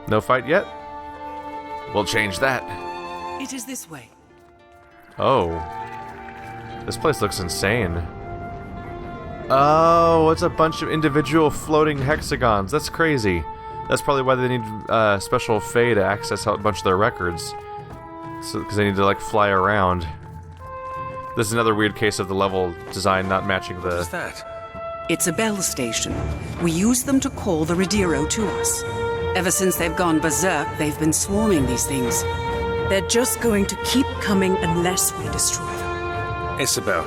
No fight yet? We'll change that. It is this way. Oh. This place looks insane. Oh, it's a bunch of individual floating hexagons. That's crazy. That's probably why they need special Fae to access a bunch of their records. Because they need to, like, fly around. This is another weird case of the level design not matching the... What is that? It's a bell station. We use them to call the Ridiro to us. Ever since they've gone berserk, they've been swarming these things. They're just going to keep coming unless we destroy them. Isabelle,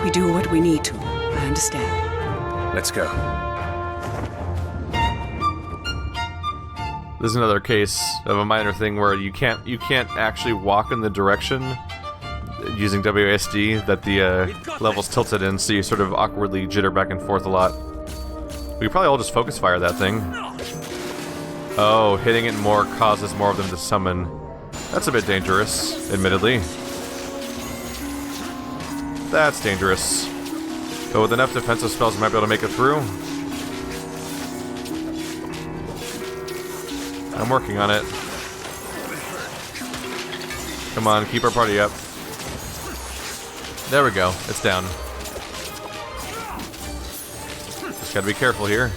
We do what we need to. I understand. let's go. This is another case of a minor thing where you can't actually walk in the direction using WASD that the level's tilted in, so you sort of awkwardly jitter back and forth a lot. We could probably all just focus fire that thing. Oh, hitting it more causes more of them to summon. That's a bit dangerous, admittedly. That's dangerous. But with enough defensive spells, we might be able to make it through. I'm working on it. Come on, keep our party up. There we go. It's down. Just gotta be careful here.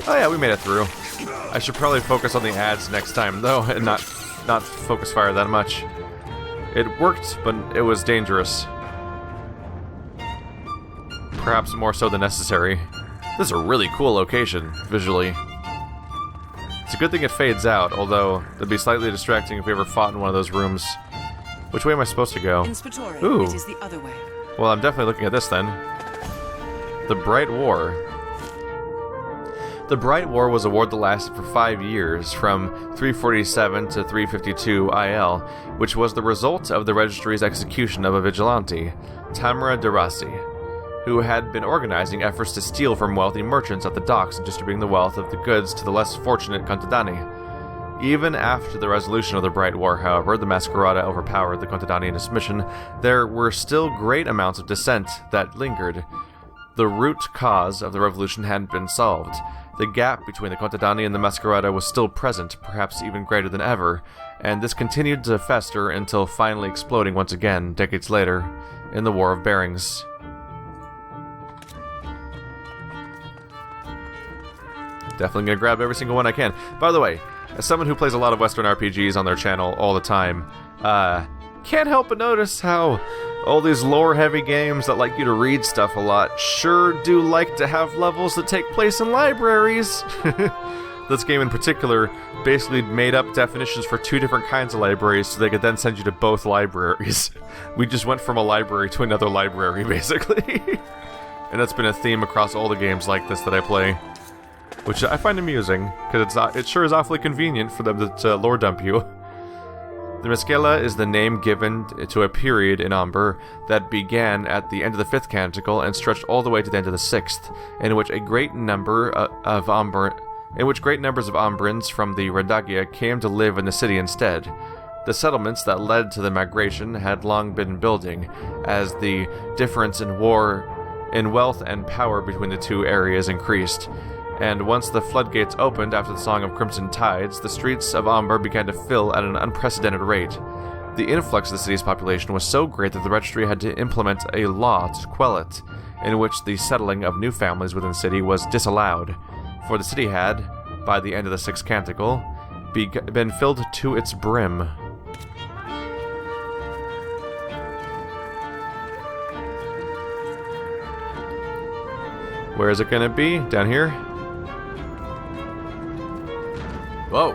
Oh yeah, we made it through. I should probably focus on the ads next time, though, and not focus fire that much. It worked, but it was dangerous. Perhaps more so than necessary. This is a really cool location, visually. It's a good thing it fades out, although it'd be slightly distracting if we ever fought in one of those rooms. Which way am I supposed to go? Inspectore, Ooh. it is the other way. Well, I'm definitely looking at this then. The Bright War. The Bright War was a war that lasted for 5 years, from 347 to 352 IL, which was the result of the registry's execution of a vigilante, Tamara de Rassi, who had been organizing efforts to steal from wealthy merchants at the docks and distributing the wealth of the goods to the less fortunate Contadani. Even after the resolution of the Bright War, however, the Mascarada overpowered the Contadani in its mission, there were still great amounts of dissent that lingered. The root cause of the revolution hadn't been solved. The gap between the Contadani and the Mascarada was still present, perhaps even greater than ever, and this continued to fester until finally exploding once again, decades later, in the War of Bearings. Definitely gonna grab every single one I can. By the way, as someone who plays a lot of Western RPGs on their channel all the time, can't help but notice how all these lore-heavy games that like you to read stuff a lot sure do like to have levels that take place in libraries. This game in particular basically made up definitions for 2 different kinds of libraries so they could then send you to both libraries. We just went from a library to another library, basically. And that's been a theme across all the games like this that I play. Which I find amusing, because it sure is awfully convenient for them to lore dump you. The Masquerada is the name given to a period in Umber that began at the end of the 5th canticle and stretched all the way to the end of the 6th, in which great numbers of Umbrians from the Rendagia came to live in the city instead. The settlements that led to the migration had long been building, as the difference in wealth and power between the two areas increased. And once the floodgates opened after the Song of Crimson Tides, the streets of Umber began to fill at an unprecedented rate. The influx of the city's population was so great that the registry had to implement a law to quell it, in which the settling of new families within the city was disallowed, for the city had, by the end of the 6th canticle, been filled to its brim. Where is it gonna be? Down here? Whoa!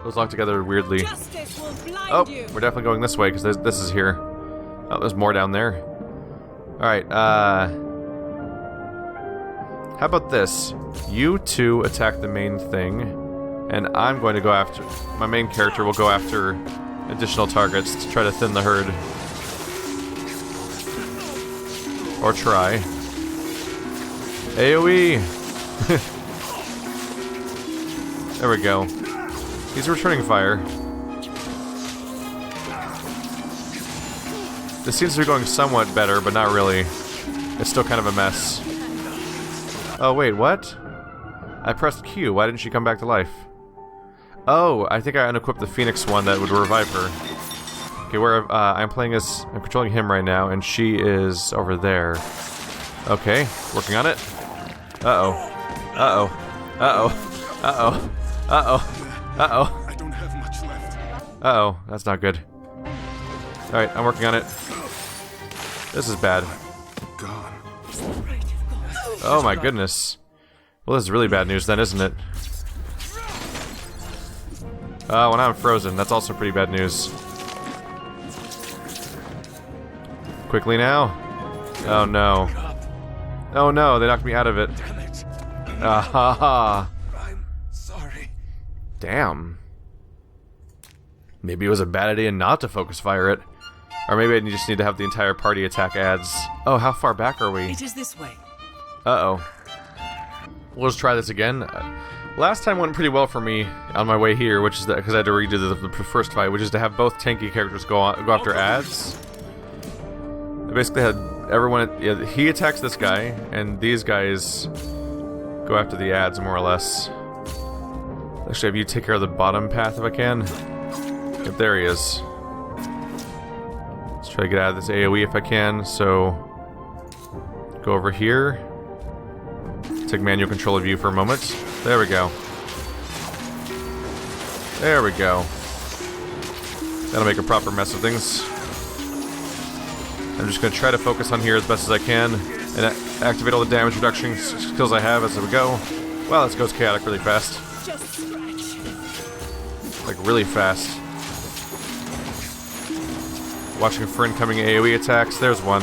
Those lock together weirdly. Oh, we're definitely going this way because this is here. Oh, there's more down there. Alright, how about this? You two attack the main thing, and I'm going to go after... My main character will go after additional targets to try to thin the herd. Or try. AoE! There we go. He's returning fire. This seems to be going somewhat better, but not really. It's still kind of a mess. Oh wait, what? I pressed Q. Why didn't she come back to life? Oh, I think I unequipped the Phoenix one that would revive her. Okay, where I'm controlling him right now, and she is over there. Okay, working on it. Uh-oh. Uh-oh. Uh-oh. Uh-oh. Uh-oh. Uh-oh. I don't have much left. Uh-oh, that's not good. Alright, I'm working on it. This is bad. Gone. Oh my goodness. Well, this is really bad news then, isn't it? Oh, when I'm frozen, that's also pretty bad news. Quickly now. Oh no. Oh no, they knocked me out of it. Damn it. Ah ha ha. I'm sorry. Damn. Maybe it was a bad idea not to focus fire it. Or maybe I just need to have the entire party attack ads. Oh, how far back are we? It is this way. Uh-oh. We'll just try this again. Last time went pretty well for me on my way here, which is because I had to redo the first fight, which is to have both tanky characters go after ads. I basically had everyone... Yeah, he attacks this guy, and these guys go after the ads, more or less. Actually, have you take care of the bottom path if I can. Yep, there he is. Let's try to get out of this AoE if I can, so... Go over here. Take manual control of you for a moment. There we go. There we go. That'll make a proper mess of things. I'm just going to try to focus on here as best as I can and activate all the damage reduction skills I have as we go. Wow, this goes chaotic really fast. Like, really fast. Watching for incoming AoE attacks. There's one.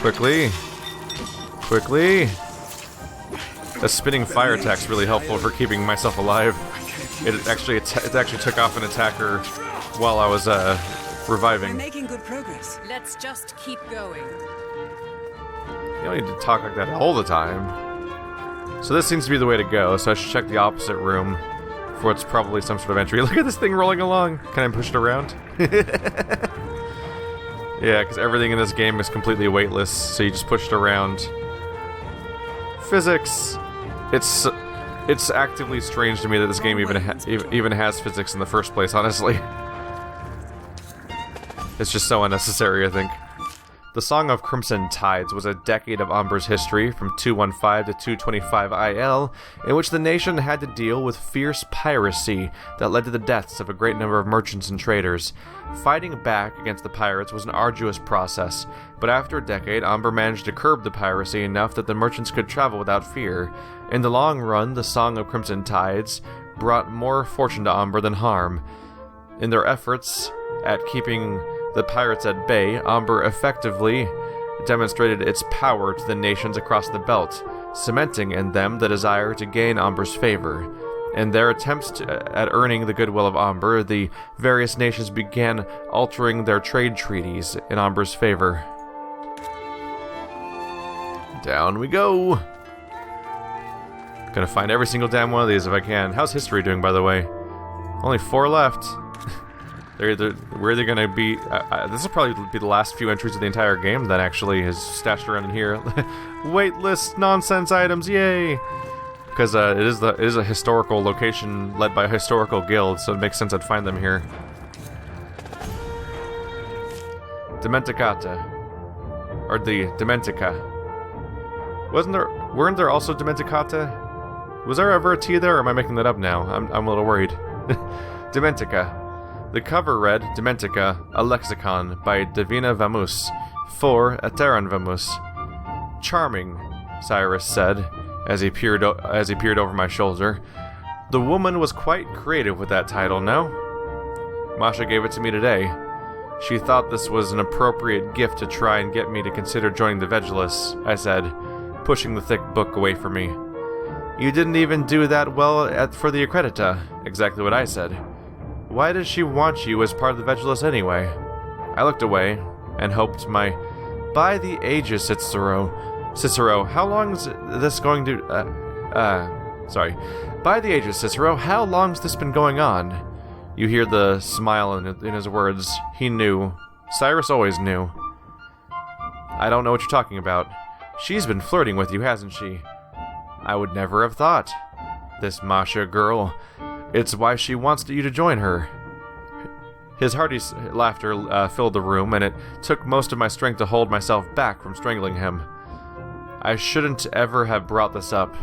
Quickly. Quickly. A spinning fire attack's really helpful for keeping myself alive. It actually took off an attacker while I was reviving. We're making good progress. Let's just keep going. You don't need to talk like that all the time. So this seems to be the way to go, so I should check the opposite room for what's probably some sort of entry. Look at this thing rolling along. Can I push it around? Yeah, because everything in this game is completely weightless, so you just push it around. Physics! It's actively strange to me that this game even has physics in the first place, honestly. It's just so unnecessary, I think. The Song of Crimson Tides was a decade of Umber's history, from 215 to 225 IL, in which the nation had to deal with fierce piracy that led to the deaths of a great number of merchants and traders. Fighting back against the pirates was an arduous process, but after a decade, Umber managed to curb the piracy enough that the merchants could travel without fear. In the long run, the Song of Crimson Tides brought more fortune to Umber than harm. In their efforts at keeping the pirates at bay, Umber effectively demonstrated its power to the nations across the belt, cementing in them the desire to gain Umber's favor. In their attempts at earning the goodwill of Umber, the various nations began altering their trade treaties in Umber's favor. Down we go! Gonna find every single damn one of these if I can. How's history doing, by the way? Only 4 left. Where they're gonna be. This will probably be the last few entries of the entire game that actually is stashed around in here. Waitlist nonsense items, yay! Because it is a historical location led by a historical guild, so it makes sense I'd find them here. Dementicata, or the Dementica. Weren't there also Dementicata? Was there ever a T there, or am I making that up now? I'm a little worried. Dementica. The cover read, Dementica, a lexicon, by Divina Vamus, for Ateran Vamus. Charming, Cyrus said, as he peered over my shoulder. The woman was quite creative with that title, no? Masha gave it to me today. She thought this was an appropriate gift to try and get me to consider joining the Vegelus, I said, pushing the thick book away from me. You didn't even do that well for the Accredita, exactly what I said. Why does she want you as part of the Vegelus anyway? I looked away, and hoped by the ages, Cicero, how long is this going to... By the ages, Cicero, how long's this been going on? You hear the smile in his words. He knew. Cyrus always knew. I don't know what you're talking about. She's been flirting with you, hasn't she? I would never have thought. This Masha girl, it's why she wants you to join her. His hearty laughter filled the room, and it took most of my strength to hold myself back from strangling him. I shouldn't ever have brought this up.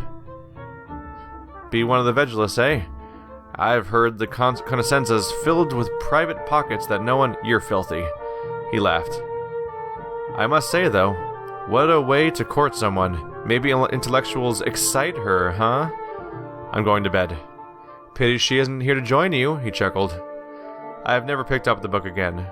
Be one of the Vegelus, eh? I've heard the Contadani's filled with private pockets that no one... You're filthy. He laughed. I must say, though, what a way to court someone. Maybe intellectuals excite her, huh? I'm going to bed. Pity she isn't here to join you, he chuckled. I have never picked up the book again.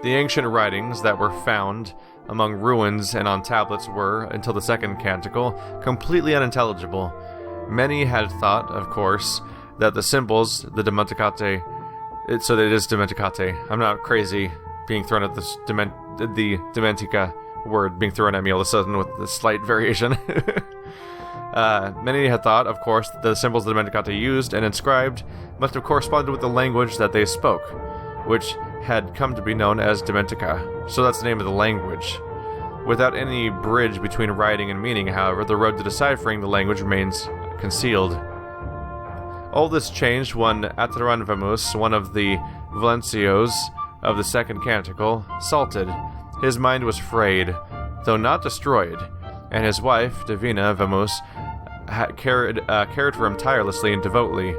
The ancient writings that were found among ruins and on tablets were, until the second canticle, completely unintelligible. Many had thought, of course, that the symbols, the Dementicate... So that it is Dementicate. I'm not crazy being thrown at this the Dementica word being thrown at me all of a sudden with a slight variation. Many had thought, of course, that the symbols the Dementicate used and inscribed must have corresponded with the language that they spoke, which had come to be known as Dementica. So that's the name of the language. Without any bridge between writing and meaning, however, the road to deciphering the language remains concealed. All this changed when Ataran Vamus, one of the Valencios of the second canticle, salted. His mind was frayed, though not destroyed, and his wife, Divina Vamus, cared for him tirelessly and devoutly,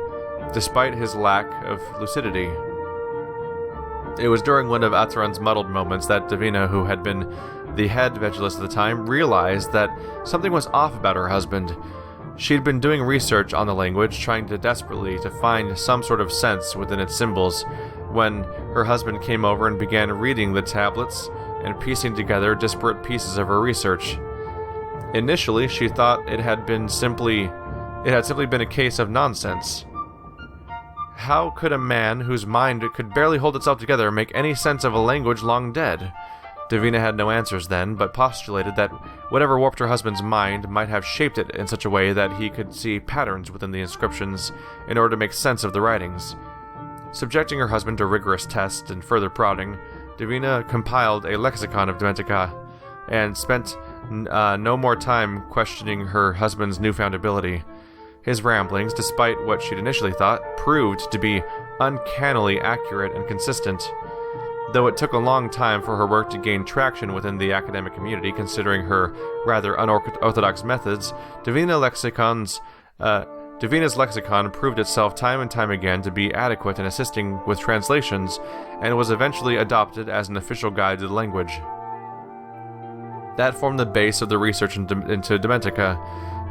despite his lack of lucidity. It was during one of Ataran's muddled moments that Divina, who had been the head Vegelus at the time, realized that something was off about her husband. She'd been doing research on the language, trying desperately to find some sort of sense within its symbols, when her husband came over and began reading the tablets and piecing together disparate pieces of her research. Initially, she thought it had simply been a case of nonsense. How could a man whose mind could barely hold itself together make any sense of a language long dead? Divina had no answers then, but postulated that whatever warped her husband's mind might have shaped it in such a way that he could see patterns within the inscriptions in order to make sense of the writings. Subjecting her husband to rigorous tests and further prodding, Divina compiled a lexicon of Dementica, and spent no more time questioning her husband's newfound ability. His ramblings, despite what she'd initially thought, proved to be uncannily accurate and consistent. Though it took a long time for her work to gain traction within the academic community, considering her rather unorthodox methods, Divina's lexicon proved itself time and time again to be adequate in assisting with translations, and was eventually adopted as an official guide to the language. That formed the base of the research into Dementica,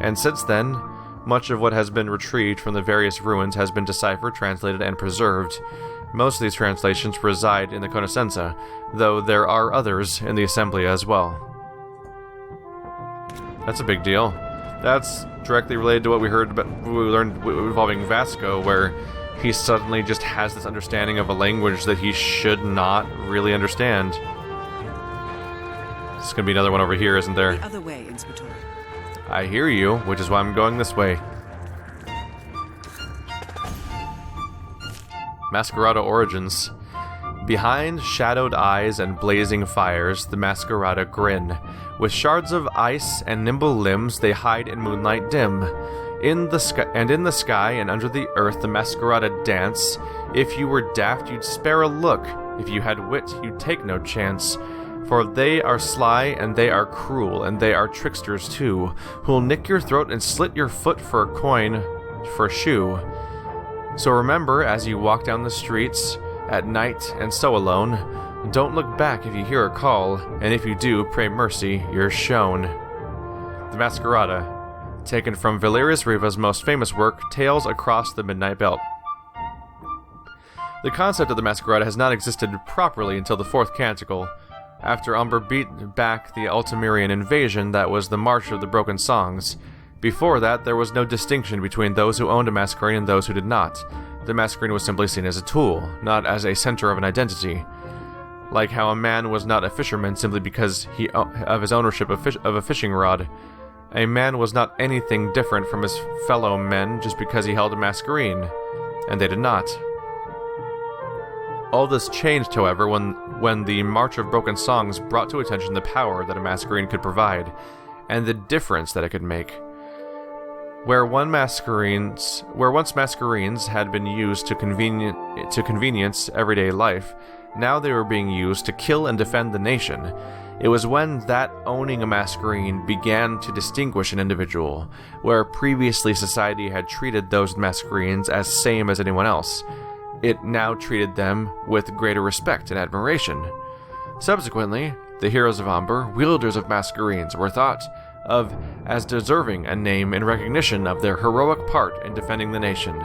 and since then, much of what has been retrieved from the various ruins has been deciphered, translated, and preserved. Most of these translations reside in the Contadani, though there are others in the Assemblia as well. That's a big deal. That's directly related to what we learned involving Vasco, where he suddenly just has this understanding of a language that he should not really understand. There's gonna be another one over here, isn't there? The other way, Inspector. I hear you, which is why I'm going this way. Mascarada Origins. Behind shadowed eyes and blazing fires, the Mascarada grin. With shards of ice and nimble limbs, they hide in moonlight dim. In the sky and under the earth, the Mascarada dance. If you were daft, you'd spare a look. If you had wit, you'd take no chance. For they are sly, and they are cruel, and they are tricksters too, who'll nick your throat and slit your foot for a coin, for a shoe. So remember, as you walk down the streets, at night and so alone, don't look back if you hear a call, and if you do, pray mercy, you're shown. The Mascarada, taken from Valerius Riva's most famous work, Tales Across the Midnight Belt. The concept of the Mascarada has not existed properly until the fourth canticle, after Umber beat back the Ultimerian invasion that was the March of the Broken Songs. Before that, there was no distinction between those who owned a Mascarene and those who did not. The Mascarene was simply seen as a tool, not as a center of an identity. Like how a man was not a fisherman simply because of his ownership of a fishing rod. A man was not anything different from his fellow men just because he held a Mascarene, and they did not. All this changed, however, when the March of Broken Songs brought to attention the power that a Mascarene could provide, and the difference that it could make. Where once Mascarines had been used to convenience everyday life, now they were being used to kill and defend the nation. It was when that owning a Mascarine began to distinguish an individual, where previously society had treated those Mascarines as same as anyone else. It now treated them with greater respect and admiration. Subsequently, the heroes of Umber, wielders of Mascarines, were thought of as deserving a name in recognition of their heroic part in defending the nation.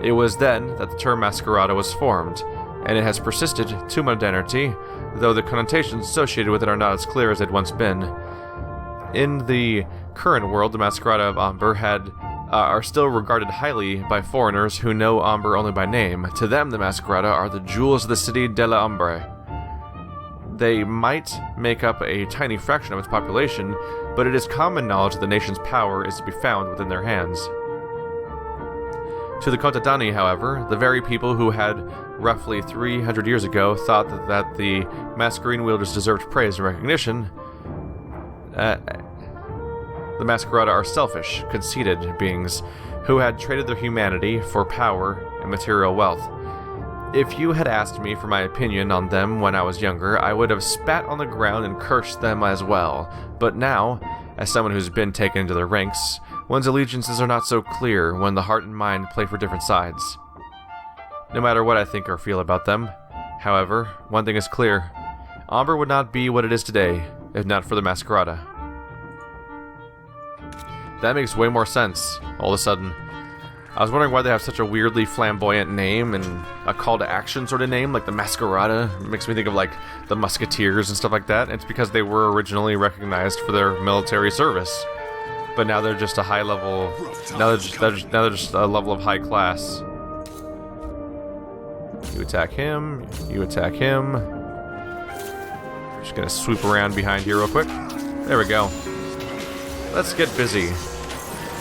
It was then that the term Mascarada was formed, and it has persisted to modernity, though the connotations associated with it are not as clear as they'd once been. In the current world, the Masquerada of Umber are still regarded highly by foreigners who know Umber only by name. To them, the Masquerada are the jewels of the Citte della Ombre. They might make up a tiny fraction of its population, but it is common knowledge that the nation's power is to be found within their hands. To the Contadani, however, the very people who had roughly 300 years ago thought that the Mascarine wielders deserved praise and recognition, the Mascarada are selfish, conceited beings who had traded their humanity for power and material wealth. If you had asked me for my opinion on them when I was younger, I would have spat on the ground and cursed them as well. But now, as someone who's been taken into their ranks, one's allegiances are not so clear when the heart and mind play for different sides. No matter what I think or feel about them, however, one thing is clear. Umber would not be what it is today, if not for the Mascarada. That makes way more sense, all of a sudden. I was wondering why they have such a weirdly flamboyant name and a call to action sort of name, like the Mascarada. It makes me think of like the Musketeers and stuff like that. It's because they were originally recognized for their military service, but now they're just a high level. Now they're just a level of high class. You attack him. You attack him. Just gonna swoop around behind here real quick. There we go. Let's get busy.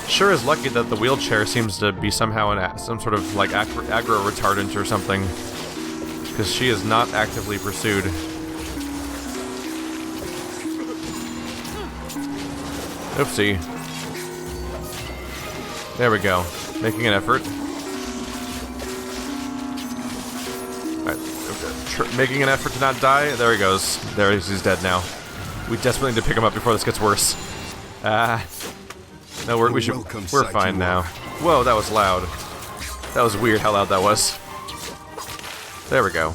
Sure is lucky that the wheelchair seems to be somehow some sort of like aggro retardant or something, because she is not actively pursued. Oopsie. There we go. Making an effort. Alright, making an effort to not die. There he goes. There he's dead now. We desperately need to pick him up before this gets worse. No, we're fine now. Whoa, that was loud. That was weird how loud that was. There we go.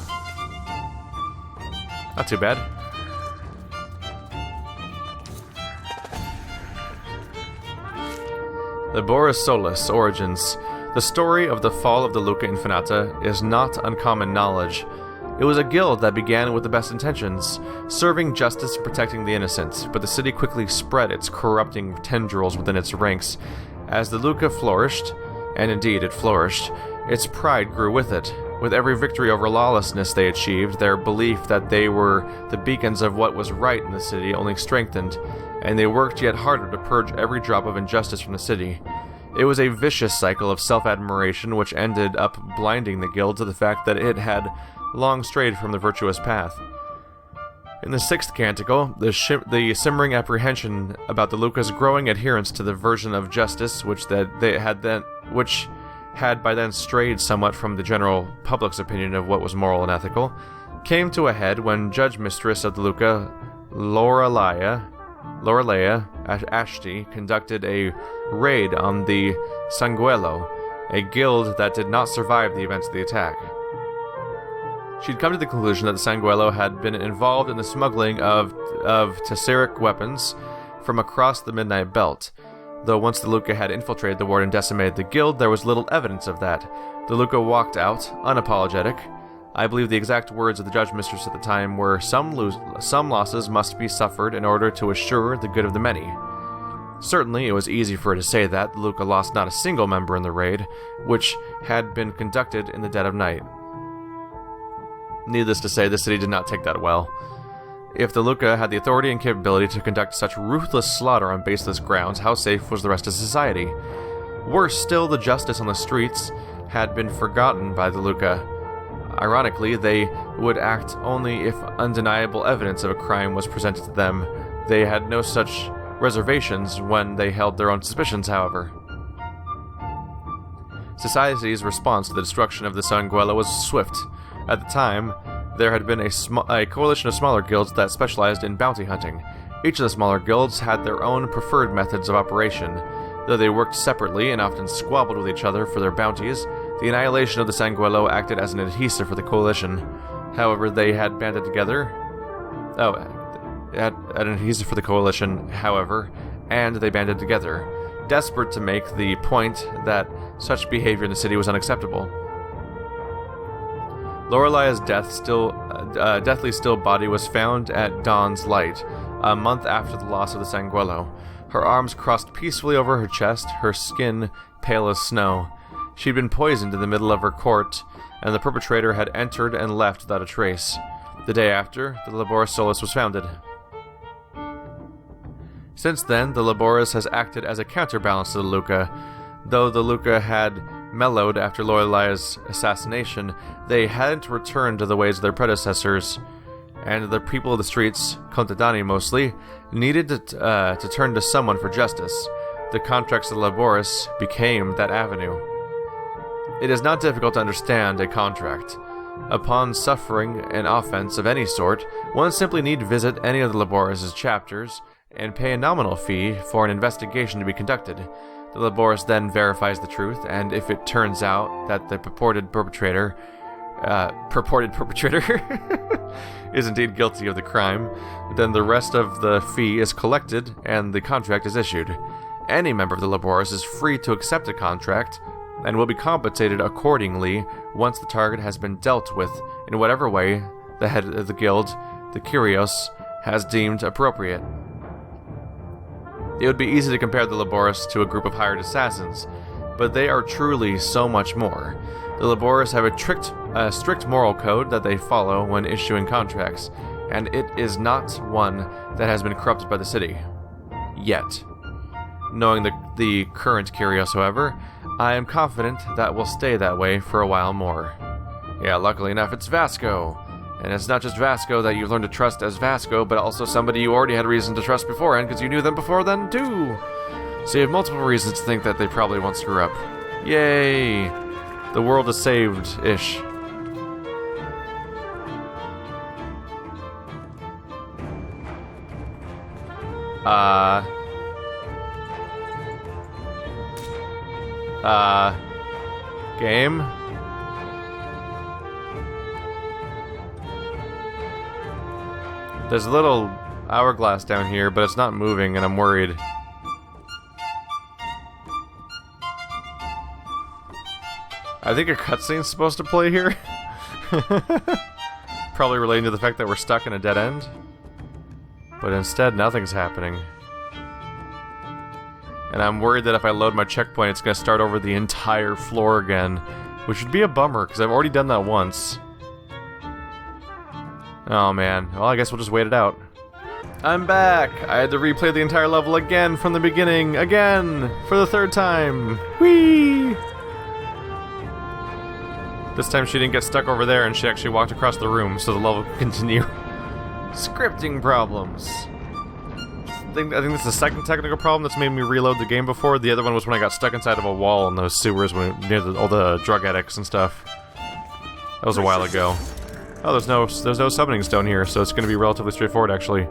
Not too bad. The Boris Solis origins. The story of the fall of the Luca Infinata is not uncommon knowledge. It was a guild that began with the best intentions, serving justice and protecting the innocent, but the city quickly spread its corrupting tendrils within its ranks. As the Luca flourished, and indeed it flourished, its pride grew with it. With every victory over lawlessness they achieved, their belief that they were the beacons of what was right in the city only strengthened, and they worked yet harder to purge every drop of injustice from the city. It was a vicious cycle of self-admiration which ended up blinding the guild to the fact that it had long strayed from the virtuous path. In the 6th canticle, the simmering apprehension about the Luca's growing adherence to the version of justice which had by then strayed somewhat from the general public's opinion of what was moral and ethical, came to a head when Judge Mistress of the Luca, Lorelea Ashty, conducted a raid on the Sanguelo, a guild that did not survive the events of the attack. She'd come to the conclusion that the Sanguelo had been involved in the smuggling of Tesseric weapons from across the Midnight Belt. Though once the Luca had infiltrated the ward and decimated the guild, there was little evidence of that. The Luca walked out, unapologetic. I believe the exact words of the Judge Mistress at the time were, some losses must be suffered in order to assure the good of the many. Certainly, it was easy for her to say that. The Luca lost not a single member in the raid, which had been conducted in the dead of night. Needless to say, the city did not take that well. If the Luca had the authority and capability to conduct such ruthless slaughter on baseless grounds, how safe was the rest of society? Worse still, the justice on the streets had been forgotten by the Luca. Ironically, they would act only if undeniable evidence of a crime was presented to them. They had no such reservations when they held their own suspicions, however. Society's response to the destruction of the Sanguelo was swift. At the time, there had been a coalition of smaller guilds that specialized in bounty hunting. Each of the smaller guilds had their own preferred methods of operation. Though they worked separately and often squabbled with each other for their bounties, the annihilation of the Sanguelo acted as an adhesive for the coalition. However, they had banded together... an adhesive for the coalition, however, and they banded together, desperate to make the point that such behavior in the city was unacceptable. Lorelai's deathly still body was found at dawn's light, a month after the loss of the Sanguelo. Her arms crossed peacefully over her chest, her skin pale as snow. She'd been poisoned in the middle of her court, and the perpetrator had entered and left without a trace. The day after, the Laboris Solis was founded. Since then, the Laboris has acted as a counterbalance to the Luca. Though the Luca had mellowed after Lorelai's assassination, they hadn't returned to the ways of their predecessors, and the people of the streets, Contadani mostly, needed to turn to someone for justice. The contracts of the Laboris became that avenue. It is not difficult to understand a contract. Upon suffering an offense of any sort, one simply need visit any of the Laboris' chapters and pay a nominal fee for an investigation to be conducted. The Laboris then verifies the truth, and if it turns out that the purported perpetrator is indeed guilty of the crime, then the rest of the fee is collected and the contract is issued. Any member of the Laboris is free to accept a contract and will be compensated accordingly once the target has been dealt with in whatever way the head of the guild, the Kyrios, has deemed appropriate. It would be easy to compare the Laboris to a group of hired assassins, but they are truly so much more. The Laboris have a strict moral code that they follow when issuing contracts, and it is not one that has been corrupted by the city. Yet. Knowing the current Kyrios, however, I am confident that will stay that way for a while more. Yeah, luckily enough, it's Vasco. And it's not just Vasco that you've learned to trust as Vasco, but also somebody you already had reason to trust beforehand because you knew them before then, too. So you have multiple reasons to think that they probably won't screw up. Yay! The world is saved-ish. Game? There's a little hourglass down here, but it's not moving, and I'm worried. I think a cutscene's supposed to play here. Probably relating to the fact that we're stuck in a dead end. But instead, nothing's happening. And I'm worried that if I load my checkpoint, it's going to start over the entire floor again. Which would be a bummer, because I've already done that once. Oh man, well I guess we'll just wait it out. I'm back! I had to replay the entire level again from the beginning, again! For the third time! Whee! This time she didn't get stuck over there and she actually walked across the room so the level could continue. Scripting problems. I think this is the second technical problem that's made me reload the game before. The other one was when I got stuck inside of a wall in those sewers near all the drug addicts and stuff. That was a while ago. Oh, there's no summoning stone here, so it's going to be relatively straightforward, actually.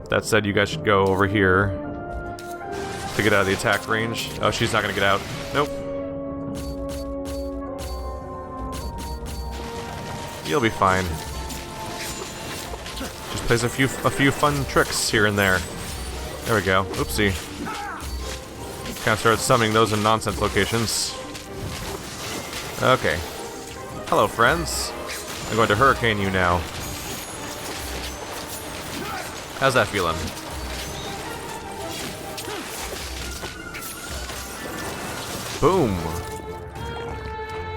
That said, you guys should go over here to get out of the attack range. Oh, she's not going to get out. Nope. You'll be fine. Just plays a few fun tricks here and there. There we go. Oopsie. Kind of started summoning those in nonsense locations. Okay. Hello, friends. I'm going to hurricane you now. How's that feeling? Boom.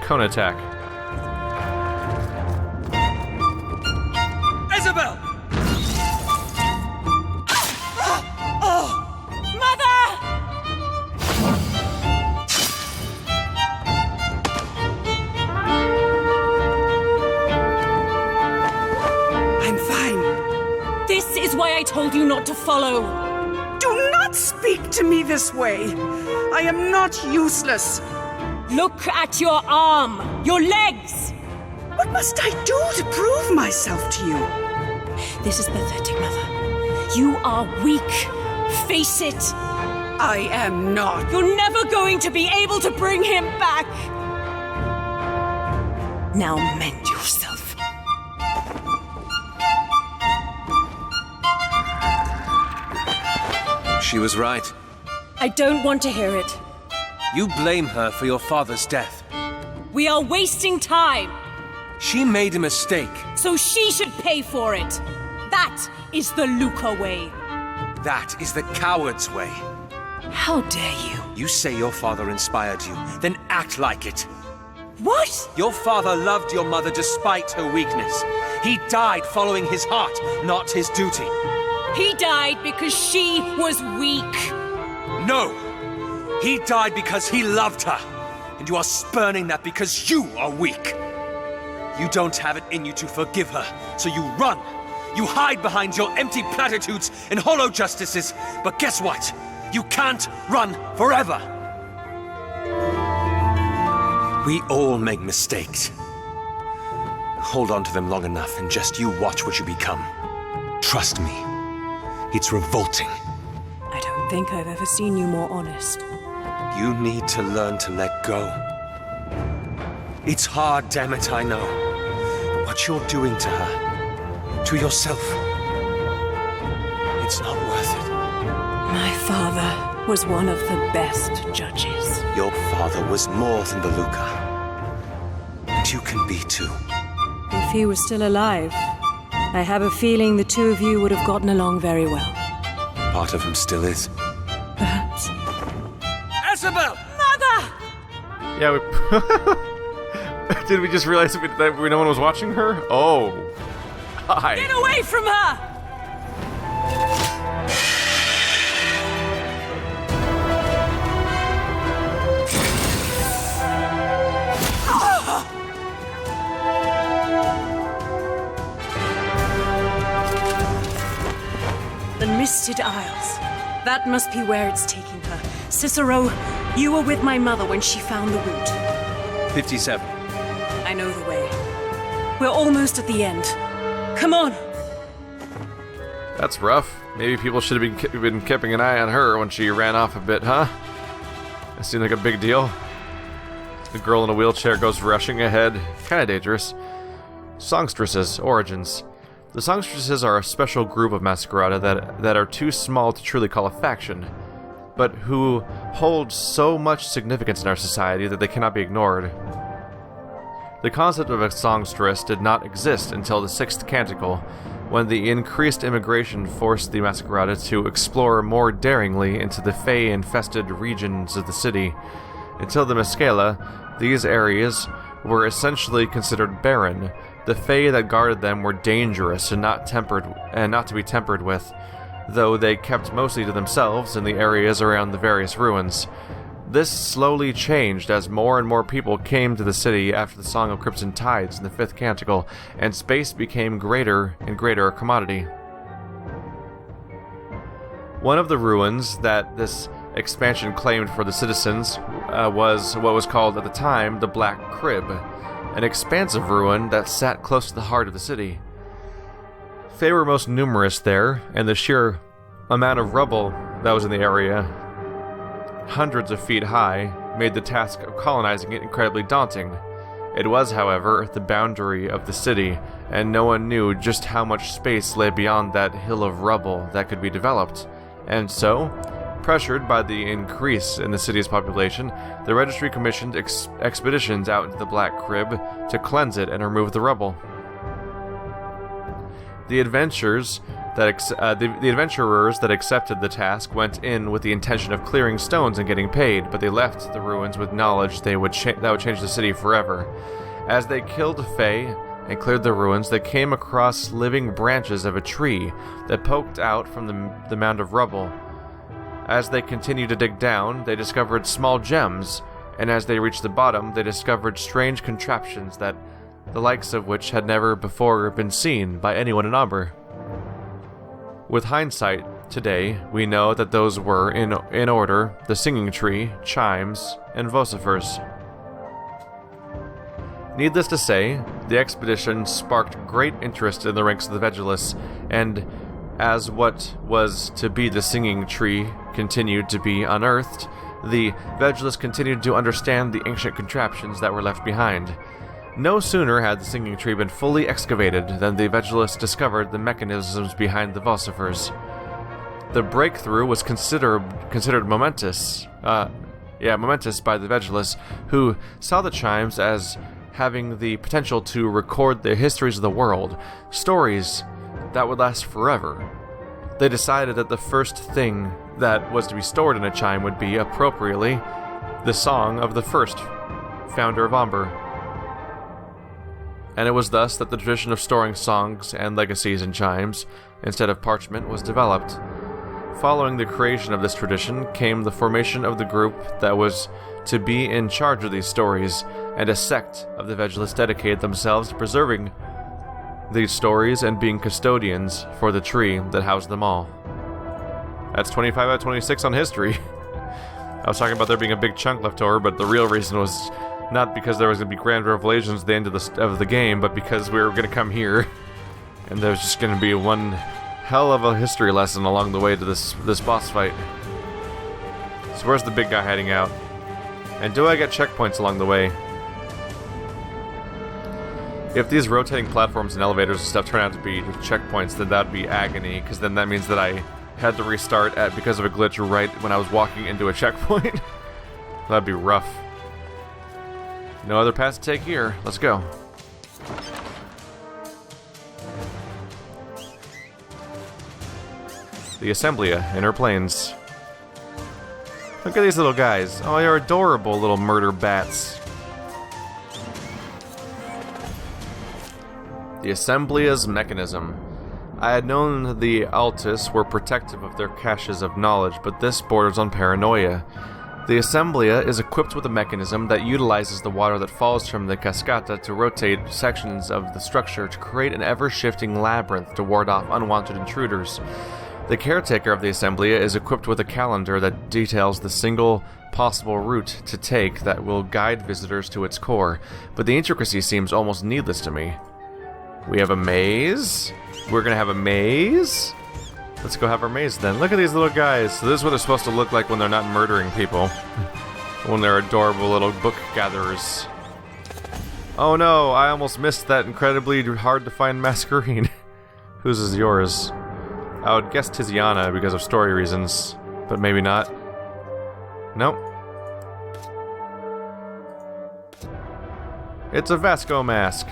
Cone attack. Isabelle! I'm fine. This is why I told you not to follow. Do not speak to me this way. I am not useless. Look at your arm, your legs. What must I do to prove myself to you? This is pathetic, Mother. You are weak. Face it. I am not. You're never going to be able to bring him back. Now mend yourself. She was right. I don't want to hear it. You blame her for your father's death. We are wasting time. She made a mistake. So she should pay for it. That is the Luca way. That is the coward's way. How dare you? You say your father inspired you, then act like it. What? Your father loved your mother despite her weakness. He died following his heart, not his duty. He died because she was weak. No! He died because he loved her. And you are spurning that because you are weak. You don't have it in you to forgive her, so you run. You hide behind your empty platitudes and hollow justices. But guess what? You can't run forever. We all make mistakes. Hold on to them long enough and just you watch what you become. Trust me. It's revolting. I don't think I've ever seen you more honest. You need to learn to let go. It's hard, damn it, I know. But what you're doing to her, to yourself, it's not worth it. My father was one of the best judges. Your father was more than the Luca. And you can be too. If he was still alive, I have a feeling the two of you would have gotten along very well. Part of him still is. Perhaps. Isabelle! Mother! Yeah, we... Did we just realize that no one was watching her? Oh. Hi. Get away from her! The Misted Isles. That must be where it's taking her. Cicero, you were with my mother when she found the route. 57. I know the way. We're almost at the end. Come on! That's rough. Maybe people should have been keeping an eye on her when she ran off a bit, huh? That seemed like a big deal. The girl in a wheelchair goes rushing ahead. Kinda dangerous. Songstresses. Origins. The Songstresses are a special group of Mascarada that are too small to truly call a faction, but who hold so much significance in our society that they cannot be ignored. The concept of a songstress did not exist until the 6th Canticle, when the increased immigration forced the Mascarada to explore more daringly into the Fey-infested regions of the city. Until the Masquerada, these areas were essentially considered barren. The Fey that guarded them were dangerous and not to be tempered with, though they kept mostly to themselves in the areas around the various ruins. This slowly changed as more and more people came to the city after the Song of Crimson Tides in the 5th Canticle, and space became greater and greater a commodity. One of the ruins that this expansion claimed for the citizens was what was called at the time the Black Crib, an expansive ruin that sat close to the heart of the city. Fey were most numerous there, and the sheer amount of rubble that was in the area, hundreds of feet high, made the task of colonizing it incredibly daunting. It was, however, the boundary of the city, and no one knew just how much space lay beyond that hill of rubble that could be developed. And so, pressured by the increase in the city's population, the registry commissioned expeditions out into the Black Crib to cleanse it and remove the rubble. The adventurers that accepted the task went in with the intention of clearing stones and getting paid, but they left the ruins with knowledge that would change the city forever. As they killed Fey and cleared the ruins, they came across living branches of a tree that poked out from the mound of rubble. As they continued to dig down, they discovered small gems, and as they reached the bottom, they discovered strange contraptions that the likes of which had never before been seen by anyone in Umber. With hindsight, Today, we know that those were, in order, the singing tree, chimes, and vocifers. Needless to say, the expedition sparked great interest in the ranks of the Vegelus, and as what was to be the singing tree continued to be unearthed, the Vegelus continued to understand the ancient contraptions that were left behind. No sooner had the singing tree been fully excavated than the Vegelus discovered the mechanisms behind the vocifers. The breakthrough was considered momentous. Momentous by the Vegelus, who saw the chimes as having the potential to record the histories of the world, stories that would last forever. They decided that the first thing that was to be stored in a chime would be, appropriately, the song of the first founder of Umber. And it was thus that the tradition of storing songs and legacies in chimes, instead of parchment, was developed. Following the creation of this tradition came the formation of the group that was to be in charge of these stories, and a sect of the Vegelus dedicated themselves to preserving these stories and being custodians for the tree that housed them all. That's 25 out of 26 on history. I was talking about there being a big chunk left over, but the real reason was not because there was going to be grand revelations at the end of the game, but because we were going to come here, and there was just going to be one hell of a history lesson along the way to this boss fight. So where's the big guy hiding out? And do I get checkpoints along the way? If these rotating platforms and elevators and stuff turn out to be checkpoints, then that'd be agony, because then that means that I had to restart because of a glitch right when I was walking into a checkpoint. That'd be rough. No other path to take here. Let's go. The Assemblia, Inner Plains. Look at these little guys. Oh, they're adorable little murder bats. The Assemblia's mechanism. I had known the Altus were protective of their caches of knowledge, but this borders on paranoia. The Assemblia is equipped with a mechanism that utilizes the water that falls from the cascata to rotate sections of the structure to create an ever-shifting labyrinth to ward off unwanted intruders. The caretaker of the Assemblia is equipped with a calendar that details the single possible route to take that will guide visitors to its core, but the intricacy seems almost needless to me. We have a maze? We're gonna have a maze? Let's go have our maze then. Look at these little guys. So this is what they're supposed to look like when they're not murdering people. When they're adorable little book gatherers. Oh no, I almost missed that incredibly hard to find Masquerine. Whose is yours? I would guess Tiziana because of story reasons, but maybe not. Nope. It's a Vasco mask.